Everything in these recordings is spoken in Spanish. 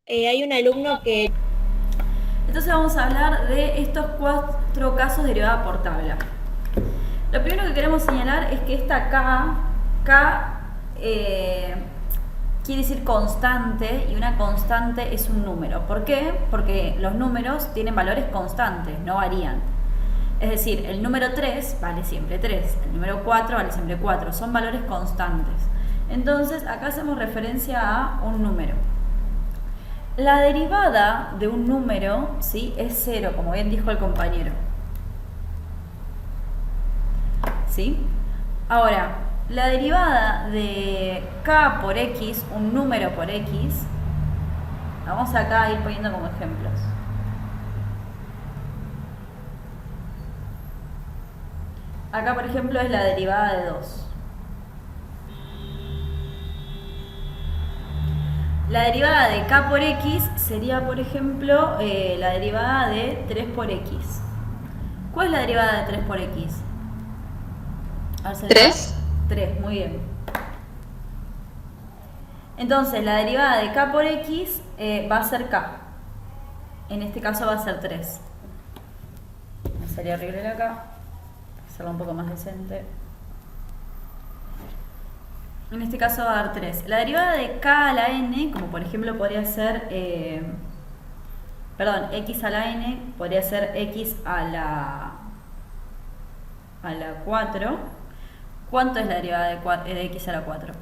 Hay un alumno que Entonces vamos a hablar de estos 4 casos derivados por tabla. Lo primero que queremos señalar es que esta K quiere decir constante, y una constante es un número. ¿Por qué? Porque los números tienen valores constantes, no varían. Es decir, el número 3 vale siempre 3, el número 4 vale siempre 4, son valores constantes. Entonces acá hacemos referencia a un número. La derivada de un número, ¿sí?, es 0, como bien dijo el compañero. ¿Sí? Ahora, la derivada de k por x, un número por x, vamos acá a ir poniendo como ejemplos. Acá, por ejemplo, es la derivada de 2. La derivada de k por x sería, por ejemplo, la derivada de 3 por x. ¿Cuál es la derivada de 3 por x? A ver si le sabe. 3. 3, muy bien. Entonces, la derivada de k por x va a ser k. En este caso va a ser 3. Me salió horrible acá. Hacerlo un poco más decente. En este caso va a dar 3. La derivada de k a la n, como por ejemplo podría ser, x a la n, podría ser x a la 4. ¿Cuánto es la derivada de x a la 4?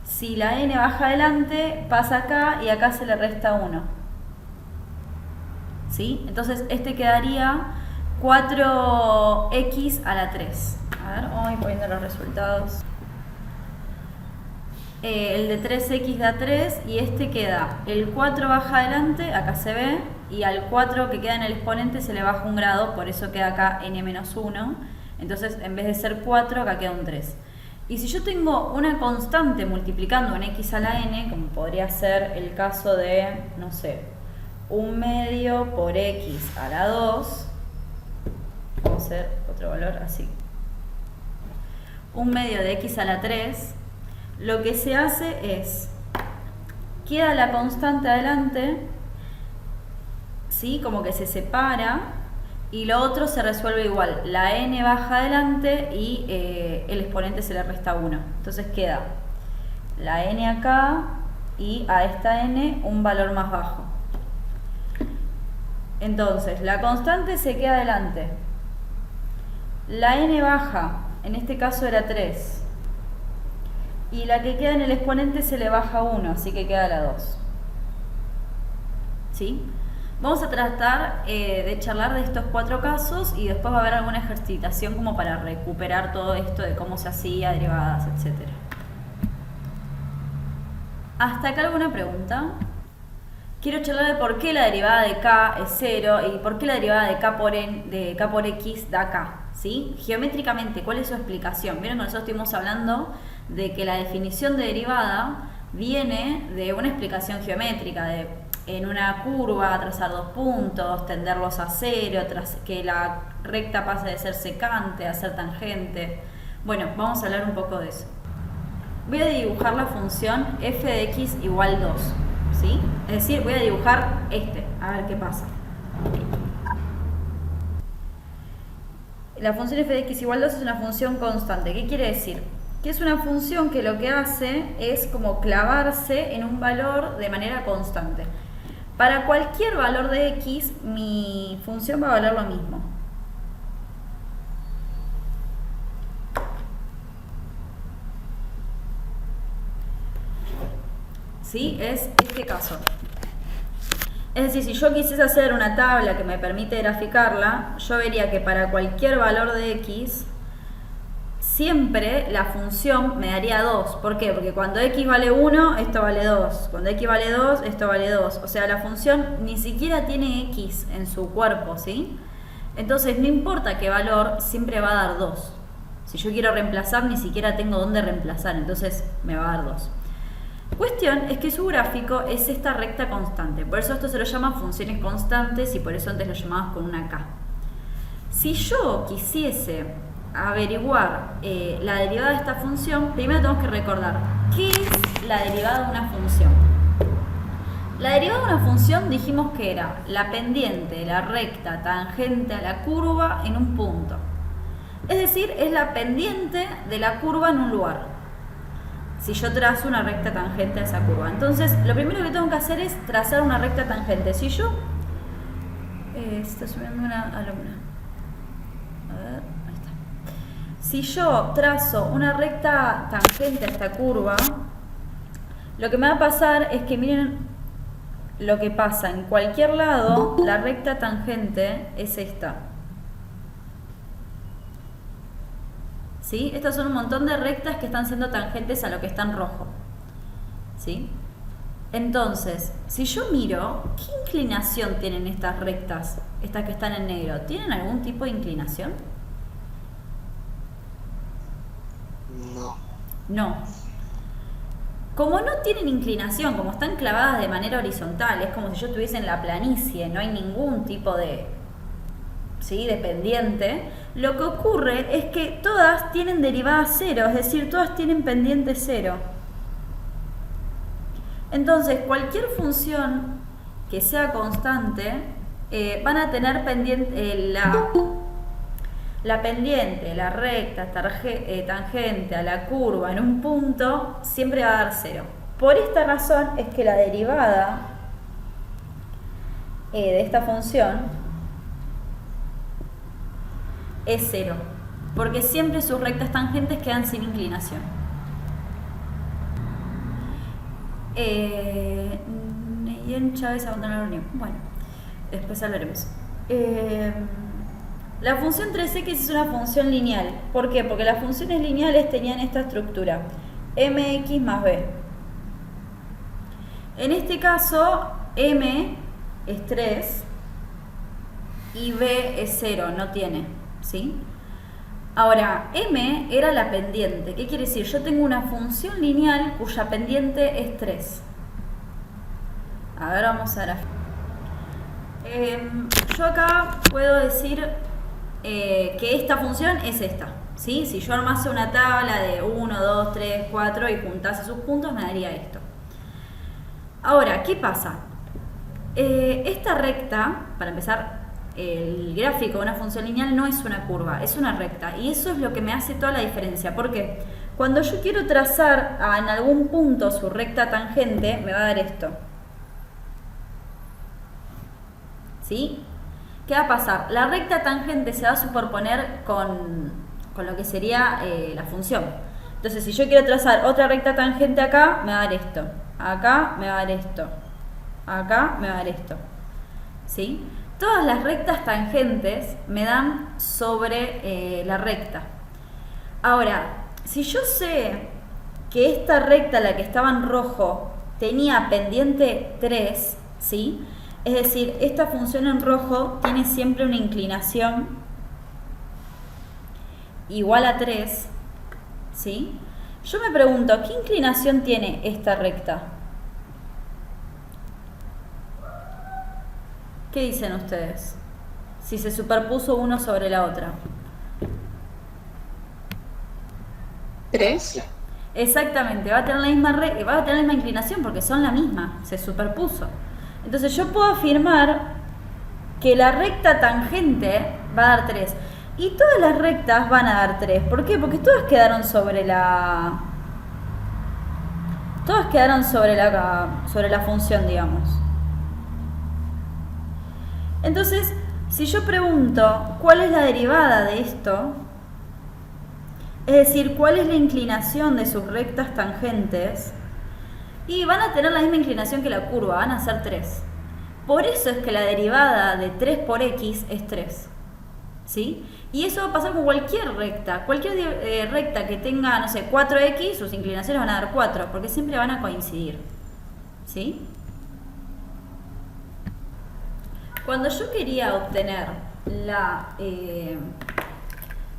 Si la n baja adelante, pasa acá y acá se le resta 1. ¿Sí? Entonces este quedaría 4x a la 3. A ver, vamos a ir poniendo los resultados. El de 3x da 3 y este queda, el 4 baja adelante, acá se ve, y al 4 que queda en el exponente se le baja un grado, por eso queda acá n-1. Entonces en vez de ser 4, acá queda un 3. Y si yo tengo una constante multiplicando un x a la n, como podría ser el caso de, no sé, 1/2 por x a la 2, vamos a hacer otro valor así, 1/2 de x a la 3, lo que se hace es, queda la constante adelante, ¿sí?, como que se separa, y lo otro se resuelve igual, la n baja adelante y el exponente se le resta 1. Entonces queda la n acá y a esta n un valor más bajo. Entonces la constante se queda adelante, la n baja, en este caso era 3, y la que queda en el exponente se le baja 1, así que queda la 2. ¿Sí? Vamos a tratar de charlar de estos 4 casos y después va a haber alguna ejercitación como para recuperar todo esto de cómo se hacía, derivadas, etc. ¿Hasta acá alguna pregunta? Quiero charlar de por qué la derivada de k es 0 y por qué la derivada de k por x da k. ¿Sí? Geométricamente, ¿cuál es su explicación? Vieron que nosotros estuvimos hablando de que la definición de derivada viene de una explicación geométrica, de en una curva trazar 2 puntos, tenderlos a 0, que la recta pase de ser secante a ser tangente. Bueno, vamos a hablar un poco de eso. Voy a dibujar la función f de x igual 2, ¿sí? Es decir, voy a dibujar a ver qué pasa. La función f de x igual 2 es una función constante. ¿Qué quiere decir? Que es una función que lo que hace es como clavarse en un valor de manera constante. Para cualquier valor de x, mi función va a valer lo mismo. ¿Sí? Es este caso. Es decir, si yo quisiese hacer una tabla que me permite graficarla, yo vería que para cualquier valor de x, siempre la función me daría 2. ¿Por qué? Porque cuando x vale 1, esto vale 2. Cuando x vale 2, esto vale 2. O sea, la función ni siquiera tiene x en su cuerpo, ¿sí? Entonces, no importa qué valor, siempre va a dar 2. Si yo quiero reemplazar, ni siquiera tengo dónde reemplazar, entonces me va a dar 2. Cuestión es que su gráfico es esta recta constante. Por eso esto se lo llama funciones constantes y por eso antes lo llamabas con una K. Si yo quisiese averiguar la derivada de esta función, primero tenemos que recordar qué es la derivada de una función. La derivada de una función dijimos que era la pendiente, la recta tangente a la curva en un punto. Es decir, es la pendiente de la curva en un lugar. Si yo trazo una recta tangente a esa curva. Entonces, lo primero que tengo que hacer es trazar una recta tangente. Si yo... está subiendo una alumna. A ver, ahí está. Si yo trazo una recta tangente a esta curva, lo que me va a pasar es que miren lo que pasa en cualquier lado, la recta tangente es esta. ¿Sí? Estas son un montón de rectas que están siendo tangentes a lo que está en rojo. ¿Sí? Entonces, si yo miro, ¿qué inclinación tienen estas rectas? Estas que están en negro. ¿Tienen algún tipo de inclinación? No. No. Como no tienen inclinación, como están clavadas de manera horizontal, es como si yo estuviese en la planicie, no hay ningún tipo de, ¿sí?, de pendiente, lo que ocurre es que todas tienen derivada cero, es decir, todas tienen pendiente cero. Entonces, cualquier función que sea constante, van a tener pendiente, la pendiente, la recta, tangente a la curva en un punto, siempre va a dar cero. Por esta razón es que la derivada de esta función es cero, porque siempre sus rectas tangentes quedan sin inclinación. Neyen Chávez abandonó la reunión. Bueno, después hablaremos. La función 3x es una función lineal. ¿Por qué? Porque las funciones lineales tenían esta estructura, mx más b. En este caso, m es 3 y b es 0, no tiene, ¿sí? Ahora, m era la pendiente. ¿Qué quiere decir? Yo tengo una función lineal cuya pendiente es 3. A ver, vamos a ver. Yo acá puedo decir que esta función es esta, ¿sí? Si yo armase una tabla de 1, 2, 3, 4 y juntase sus puntos, me daría esto. Ahora, ¿qué pasa? Esta recta, para empezar, el gráfico de una función lineal no es una curva, es una recta. Y eso es lo que me hace toda la diferencia. ¿Por qué? Cuando yo quiero trazar en algún punto su recta tangente, me va a dar esto. ¿Sí? ¿Qué va a pasar? La recta tangente se va a superponer con lo que sería la función. Entonces, si yo quiero trazar otra recta tangente acá, me va a dar esto. Acá me va a dar esto. Acá me va a dar esto. ¿Sí? Todas las rectas tangentes me dan sobre la recta. Ahora, si yo sé que esta recta, la que estaba en rojo, tenía pendiente 3, ¿sí? Es decir, esta función en rojo tiene siempre una inclinación igual a 3, ¿sí? Yo me pregunto, ¿qué inclinación tiene esta recta? ¿Qué dicen ustedes? Si se superpuso uno sobre la otra. 3. Exactamente, va a tener la misma inclinación porque son la misma, se superpuso. Entonces yo puedo afirmar que la recta tangente va a dar 3. Y todas las rectas van a dar 3. ¿Por qué? Porque todas quedaron sobre la... sobre la función, digamos. Entonces, si yo pregunto cuál es la derivada de esto, es decir, cuál es la inclinación de sus rectas tangentes, y van a tener la misma inclinación que la curva, van a ser 3. Por eso es que la derivada de 3 por x es 3. ¿Sí? Y eso va a pasar con cualquier recta. Cualquier recta que tenga, no sé, 4x, sus inclinaciones van a dar 4, porque siempre van a coincidir. ¿Sí? Cuando yo quería obtener la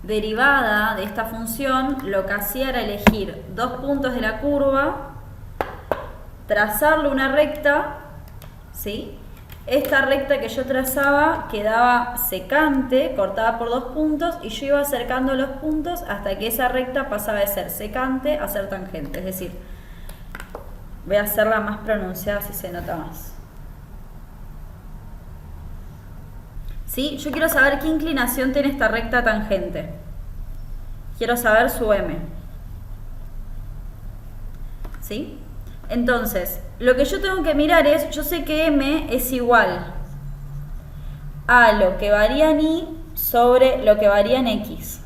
derivada de esta función, lo que hacía era elegir dos puntos de la curva, trazarle una recta, ¿sí? esta recta que yo trazaba quedaba secante, cortada por 2 puntos, y yo iba acercando los puntos hasta que esa recta pasaba de ser secante a ser tangente. Es decir, voy a hacerla más pronunciada si se nota más. ¿Sí? Yo quiero saber qué inclinación tiene esta recta tangente. Quiero saber su M. ¿Sí? Entonces, lo que yo tengo que mirar es, yo sé que M es igual a lo que varía en Y sobre lo que varía en X.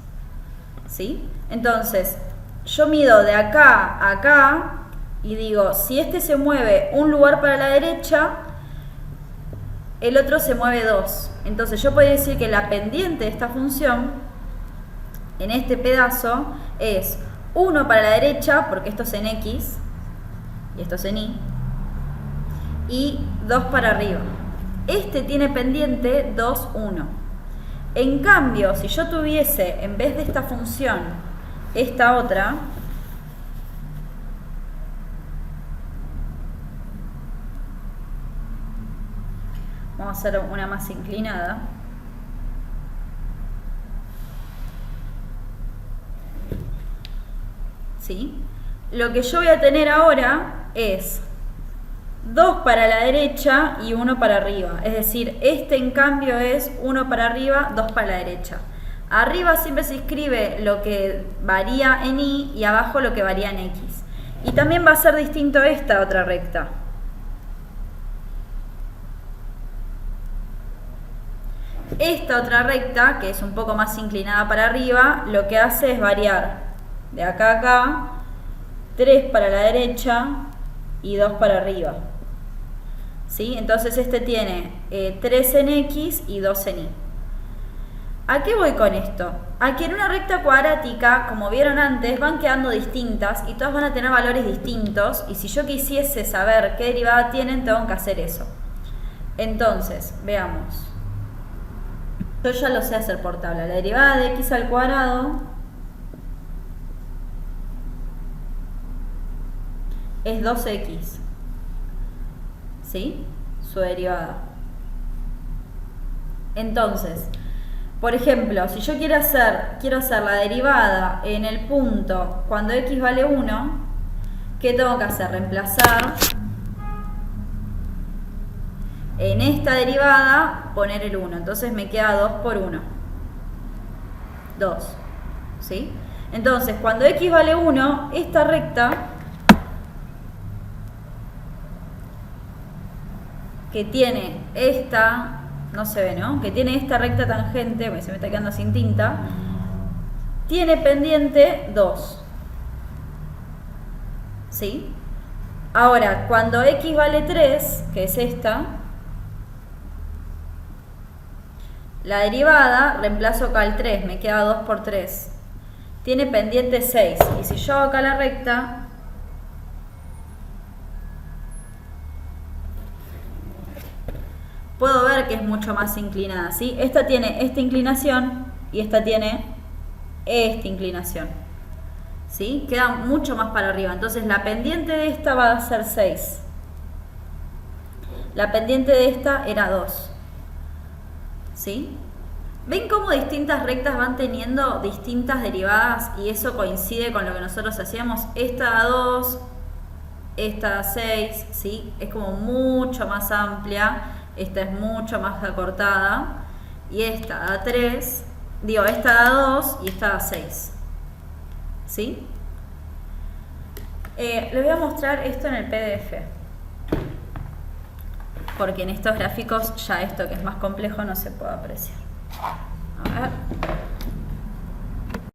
¿Sí? Entonces, yo mido de acá a acá y digo, si este se mueve un lugar para la derecha, el otro se mueve 2. Entonces, yo podría decir que la pendiente de esta función, en este pedazo, es 1 para la derecha, porque esto es en X, y esto es en Y 2 para arriba. Este tiene pendiente 2, 1. En cambio, si yo tuviese, en vez de esta función, esta otra, vamos a hacer una más inclinada. ¿Sí? Lo que yo voy a tener ahora es 2 para la derecha y 1 para arriba. Es decir, este en cambio es 1 para arriba, 2 para la derecha. Arriba siempre se escribe lo que varía en Y y abajo lo que varía en X. Y también va a ser distinto esta otra recta. Esta otra recta, que es un poco más inclinada para arriba, lo que hace es variar de acá a acá, 3 para la derecha y 2 para arriba. ¿Sí? Entonces este tiene 3 en X y 2 en Y. ¿A qué voy con esto? A que en una recta cuadrática, como vieron antes, van quedando distintas y todas van a tener valores distintos, y si yo quisiese saber qué derivada tienen, tengo que hacer eso. Entonces, veamos. Yo ya lo sé hacer por tabla. La derivada de X al cuadrado es 2X. ¿Sí? Su derivada. Entonces, por ejemplo, si yo quiero hacer la derivada en el punto cuando X vale 1, ¿qué tengo que hacer? Reemplazar en esta derivada, poner el 1. Entonces me queda 2 por 1. 2. ¿Sí? Entonces, cuando X vale 1, esta recta que tiene esta, no se ve, ¿no? Que tiene esta recta tangente, porque se me está quedando sin tinta, tiene pendiente 2. ¿Sí? Ahora, cuando X vale 3, que es esta, la derivada, reemplazo acá el 3, me queda 2 por 3. Tiene pendiente 6. Y si yo hago acá la recta, puedo ver que es mucho más inclinada, ¿sí? Esta tiene esta inclinación y esta tiene esta inclinación, ¿sí? Queda mucho más para arriba. Entonces la pendiente de esta va a ser 6. La pendiente de esta era 2. ¿Sí? ¿Ven cómo distintas rectas van teniendo distintas derivadas y eso coincide con lo que nosotros hacíamos? Esta da 2, esta da 6, ¿sí? Es como mucho más amplia, esta es mucho más acortada y esta da 3, digo, esta da 2 y esta da 6. ¿Sí? Les voy a mostrar esto en el PDF, porque en estos gráficos ya esto que es más complejo no se puede apreciar. A ver.